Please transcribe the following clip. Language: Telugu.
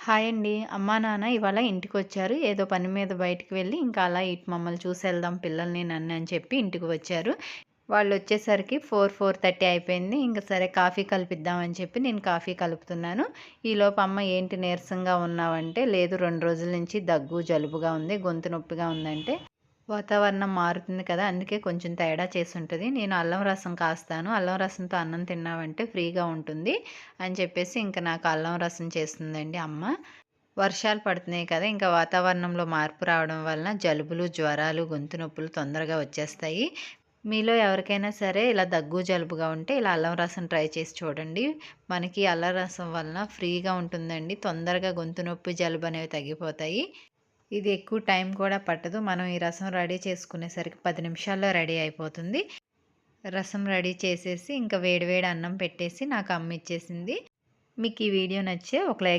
హాయ్ అండి. అమ్మా, నాన్న ఇవాళ ఇంటికొచ్చారు. ఏదో పని మీద బయటికి వెళ్ళి ఇంకా అలా ఇటు మమ్మల్ని చూసెళ్దాం పిల్లల్ని, నన్ను అని చెప్పి ఇంటికి వచ్చారు. వాళ్ళొచ్చేసరికి 4:30 అయిపోయింది. ఇంక సరే కాఫీ కలిపిద్దామని చెప్పి నేను కాఫీ కలుపుతున్నాను. ఈలోపు అమ్మ ఏంటి నీరసంగా ఉన్నావంటే, లేదు 2 రోజుల నుంచి దగ్గు, జలుబుగా ఉంది, గొంతు నొప్పిగా ఉందంటే, వాతావరణం మారుతుంది కదా! అందుకే కొంచెం తేడా చేసుంటది. నేను అల్లం రసం కాస్తాను. అల్లం రసంతో అన్నం తిన్నావంటే ఫ్రీగా ఉంటుంది అని చెప్పేసి ఇంక నాకు అల్లం రసం చేస్తుందండి అమ్మ. వర్షాలు పడుతున్నాయి కదా! ఇంకా వాతావరణంలో మార్పు రావడం వలన జలుబులు, జ్వరాలు, గొంతు నొప్పులు తొందరగా వచ్చేస్తాయి. మీలో ఎవరికైనా సరే ఇలా దగ్గు, జలుబుగా ఉంటే ఇలా అల్లం రసం ట్రై చేసి చూడండి. మనకి అల్లం రసం వలన ఫ్రీగా ఉంటుందండి. తొందరగా గొంతు నొప్పి, జలుబు అనేవి తగ్గిపోతాయి. ఇది ఎక్కువ టైం కూడా పట్టదు. మనం ఈ రసం రెడీ చేసుకునేసరికి 10 నిమిషాల్లో రెడీ అయిపోతుంది. రసం రెడీ చేసేసి ఇంకా వేడి వేడి అన్నం పెట్టేసి నాకు అమ్మ ఇచ్చేసింది. మీకు ఈ వీడియో నచ్చితే ఒక లైక్